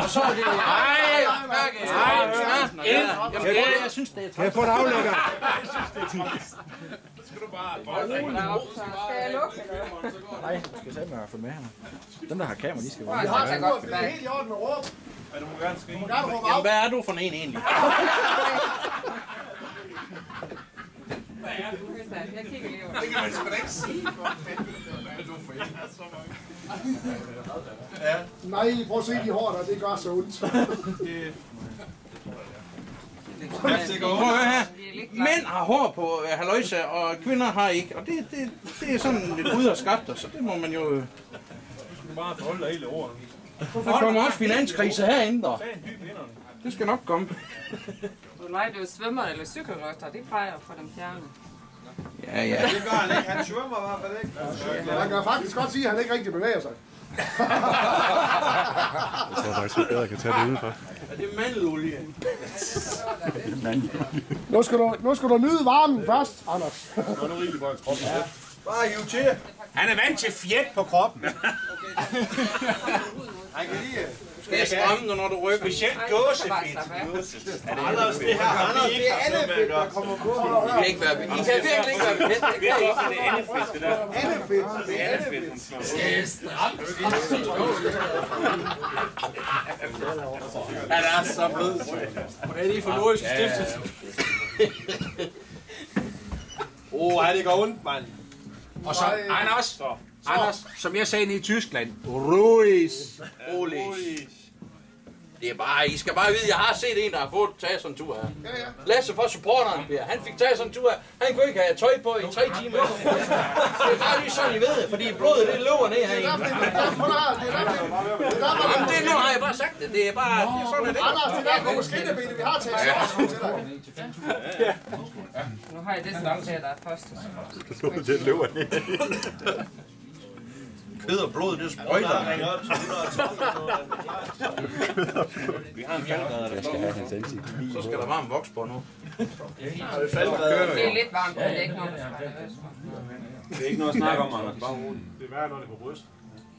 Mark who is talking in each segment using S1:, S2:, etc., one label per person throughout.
S1: Og så er det... Nej, jeg synes, det er træls.
S2: Kan jeg få en aflægger?
S3: Skal du bare...
S4: Skal jeg lukke?
S2: Nej, jeg skal sætte mig og følge med her. Dem, der har kamera, de skal være.
S4: Jeg har så godt
S5: Det er helt i orden med råb.
S3: Ja, du må gerne skrive.
S5: Du må gerne råbe
S1: Jamen,
S5: af.
S1: hvad er du for en egentlig?
S4: Jeg kigger lige over.
S3: Det kan man sgu da ikke sige.
S5: Nej, prøv at se de hår der, det gør så ondt.
S1: Prøv at høre her. Mænd har hår på haløjsa, og kvinder har ikke. Og det er sådan lidt ud af skafter, så det må man jo...
S3: Du skal bare forholde dig hele året.
S1: Der kommer også finanskrise herinde, der. Det skal nok komme.
S4: Nej, det er jo svømmer eller cykelrytter, de plejer at få dem fjernet.
S1: Ja.
S3: Det gør han ikke. Han svømmer i hvert fald ikke.
S5: Man kan faktisk godt sige, at han ikke rigtig bevæger sig.
S2: Jeg tror faktisk, at bedre kan tage det udenfor.
S1: Er det mandelolie?
S5: Nu skal du nyde varmen først, Anders.
S3: Nå, nu rigtig bare kroppen.
S5: Bare hiv til.
S3: Han er vant til fjæt på kroppen. Han kan lide...
S1: Skal jeg stramme dig, når du rykker?
S3: Specielt gåsefedt. Anders, det her har vi ikke haft noget med at gøre.
S1: I kan ikke være I kan virkelig ikke være bekendt.
S3: Det er andefedt, det der. Det er andefedt.
S1: Han er så blød. Hvordan er det for nordisk stiftet?
S3: Det går ondt, mand.
S1: Og så, Anders, som jeg sagde i Tyskland, Ruiz. Det er bare, I skal bare vide, jeg har set en, der har fået taget sådan en tur her. Lasse fra supporteren, han fik taget sådan en tur her. Han kunne ikke have tøj på i 3 timer. Det er bare lige sådan, I ved det, fordi blodet det løber ned herinde. Jamen det nu har jeg bare sagt det, det er bare, det er sådan, det er.
S5: Anders, det er der nogle skintebene, vi har til at slås til dig.
S4: Nu har jeg det, som ser der er første.
S2: Det løber ned.
S1: Kød og blod, det sprøjter.
S3: Vi har en faldredder, der
S2: skal have hans ansigt.
S1: Så skal der varm voks på nu.
S4: Det er lidt varmt, men det er ikke noget, der skal være.
S3: Det er ikke noget at snakke om, Anders. Bare roligt.
S6: Det er værre, når det er på bryst.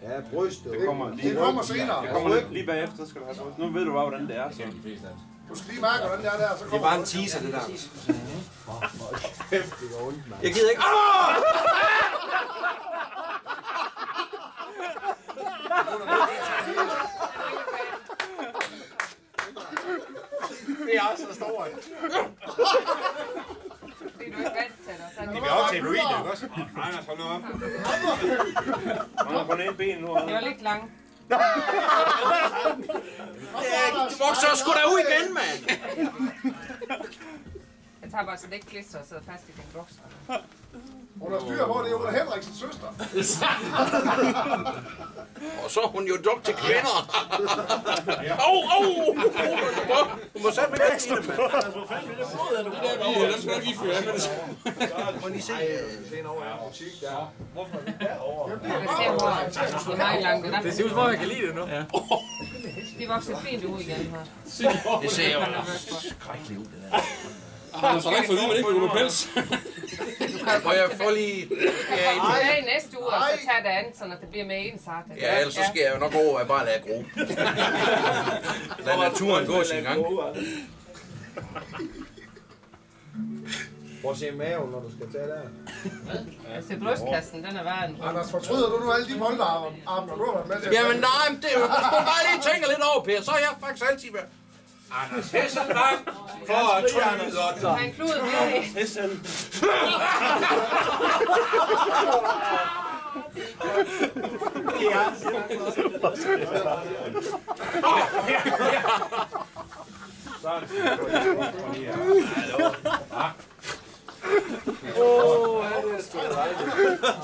S5: Ja, bryst.
S3: Det kommer lige,
S5: Det kommer senere.
S3: det kommer lige bagefter, skal du have bryst. Nu ved du bare, hvordan det er. Så.
S5: Du skal lige mærke, hvordan det er der, så
S3: Det er
S5: kommer
S3: bare en teaser, det der.
S1: Jeg gider ikke.
S5: det er også så stort.
S4: Det er du ikke vant til dig.
S3: Det bliver op til en ruin, ikke også? Nej, Anders, hold nu op. Han har på den ene ben nu.
S4: Det var lidt langt.
S1: Du vokser sgu da ud igen, mand.
S4: Jeg tager bare så det ikke klister og sidder fast i din bukser.
S5: Hun har styr på, det er Ulla Henriksens søster.
S1: Og så er hun jo dum til kvinder. Du må sætte mig ikke sige det, mand.
S6: Dem skal ikke føre med det.
S1: Må lige se.
S4: Det
S6: ser ud som om, jeg kan lide det nu.
S1: Ja.
S4: De vokser fint ud igen her.
S1: Det ser jo skrækkeligt ud, det der.
S6: Han så ikke for at vide, man ikke må gå med pels.
S1: Må jeg få lige...
S4: Tilbage i næste uge, og så tager det andet, så det bliver mere ensartet.
S1: Ja, ellers så skal jeg jo nok over at bare lade gro. Lad naturen gå sin gang.
S5: Prøv at se maven, når du skal tage der.
S4: Altså brystkassen, den er værre end...
S5: Anders, fortryder du nu alle de polterarme, du har været med til?
S1: Jamen nej, men det er jo... Du skal bare lige tænke lidt over, Per. Så er jeg faktisk altid været...
S3: Anders Hesselbang for at trykke Lotte.
S4: Han klud med
S3: Hessel.
S5: Det er sgu dejligt.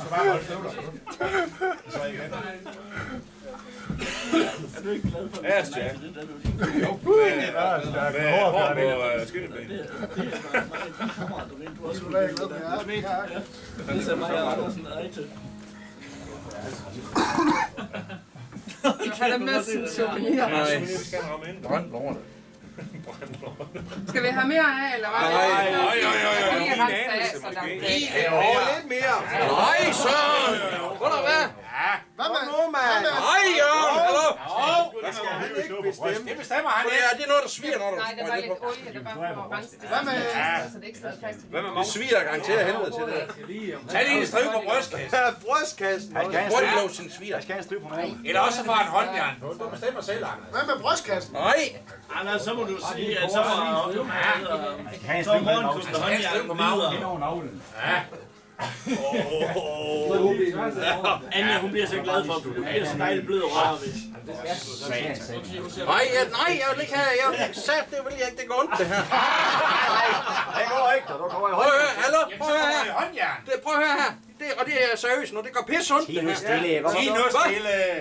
S5: Så bare holde støvler. Så igen.
S3: Er du ikke glad for det? Ja, Jack. Jo, på skyndebæn.
S5: Du er glad for jer.
S6: Det er mig, Andersen rigtig.
S4: Du kan da med sin souvenir.
S1: Nej, brændt lort.
S4: Skal vi have mere af, eller hvad?
S1: Nej.
S4: Lige rense af, så der er
S3: lidt mere.
S1: Nej, Søren! Hvor der hvad?
S5: Hvad med?
S1: Nej, Jørgen! Hallo!
S5: Det bestemmer han ikke.
S1: Ja, det er noget, der sviger, når du
S4: Nej, der var lidt olie, der bare for at rense det. Så det ikke sidder fast i det.
S1: Det sviger garanteret helvede til det.
S3: Tag lige en strive på brystkassen.
S7: Brystkassen.
S1: Hvor de lov sin sviger?
S7: Jeg skal have en strive på maven.
S3: Eller også for en håndjern. Du bestemmer selv, Anders.
S5: Hvad med brystkassen?
S1: Nej!
S6: Anders, så må du sige, at så var
S7: Jeg skal have en
S6: så
S7: strive på
S6: morgenkusten
S7: maven.
S6: håndjern på maven.
S7: Over navlen.
S6: Anja, hun bliver så glad for, at du bliver så dejligt blød og rør ved.
S1: Nej, jeg vil ikke have... Jeg sagde, det vil jeg ikke. Det går ondt, det her.
S7: Det går ikke, du kommer i
S1: Prøv at
S7: højden.
S1: høre, hallo? Prøv at høre her.
S3: Håndjern.
S1: Prøv at høre her. Og det er seriøst nu. Det går pisse ondt, det her.
S7: Stille.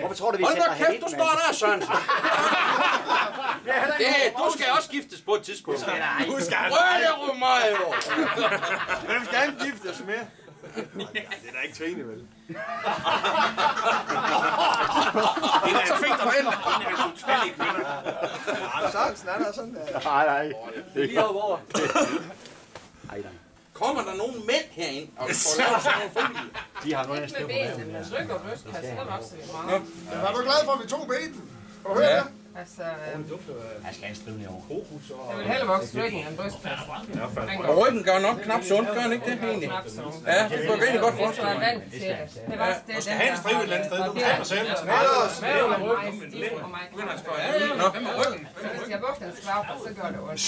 S7: Hvorfor tror du, vi
S1: Hold
S7: sætter
S1: da kæft, du står der, Sørensen. Du skal også giftes på et tidspunkt. Prøv det, Romario.
S7: Hvem skal han giftes med? Det er da ikke Trine, vel?
S1: Så fik du den.
S7: Sørensen er der sådan der. Nej. Det er lige over. Nej.
S1: Kommer der nogen mænd herind og får lavet sådan nogle frivillige?
S7: De har noget
S4: Lidt
S7: at
S4: med
S7: skrive på
S4: benene,
S7: maven.
S4: men ryg og brystkasse, det er nok så lidt meget.
S5: Var du glad for, at vi tog benen? Kan du høre det?
S4: Altså,
S7: Jeg skal have en strive nedover.
S4: jeg vil hellere vokse ryggen end brystkasse.
S1: Og ryggen gør nok knap sundt, gør den ikke det egentlig? Ja, det går rigtig godt for
S4: Hvis du er vant til det. Det var også det,
S3: skal have en strive et eller andet sted. Du tager mig selv.
S4: Maven og ryggen. Og mig.
S3: Hvem er ryggen?
S4: Så hvis jeg brugte en skvav, så gør det ondt.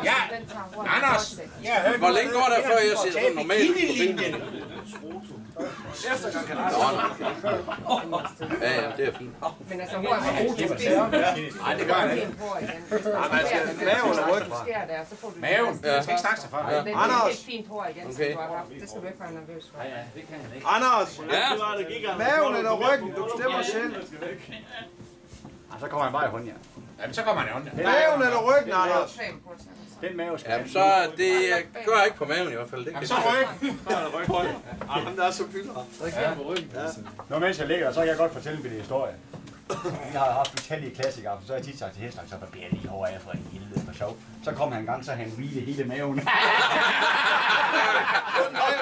S3: Ja, Anders.
S1: Hvor længe går der, før jeg ser sådan normalt på benene? Ja, det er fint.
S4: Men altså, hvor er det?
S3: Nej, det gør han ikke.
S7: Maven eller ryggen?
S3: Maven. Jeg skal ikke snakke sig for dig.
S4: Det er et fint hår igen, som du har haft. Det skal du ikke være nervøs for.
S7: Anders!
S6: Det var, der gik han.
S7: Maven eller ryggen? Du bestemmer selv. Så kommer han bare i håndjern.
S3: Jamen, så kommer han i hånden.
S7: Maven eller ryggen, Anders?
S4: Creme på til.
S7: Den mave skal
S1: Jamen, så det gør ikke på maven i hvert fald. Det kan
S3: Så ryggen.
S7: Jamen, der er så pyldere. Når mens jeg ligger, så kan jeg godt fortælle en lille historie. Jeg har haft utallige klassikere, så har jeg tit sagt til Heslak, så barberer jeg lige hårdt af for en helvede for sjov. Så kom han en gang, så han hvilede hele maven.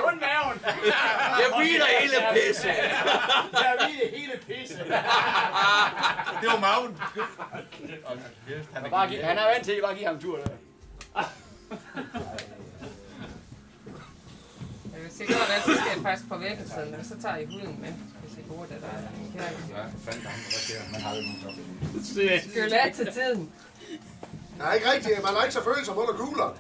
S7: Kun maven!
S1: Jeg hviler hele pisse.
S7: Jeg hvilede hele pisse.
S3: Det var maven.
S7: Han er vant til, at I bare give ham en tur der.
S4: Jeg vil sige godt, at så skal jeg faktisk på vækkesiden, men så tager I huden med, hvis I bruger det der. Skal jo lade til tiden.
S5: Nej, ikke rigtigt. Man er ikke så følsom under kuglerne.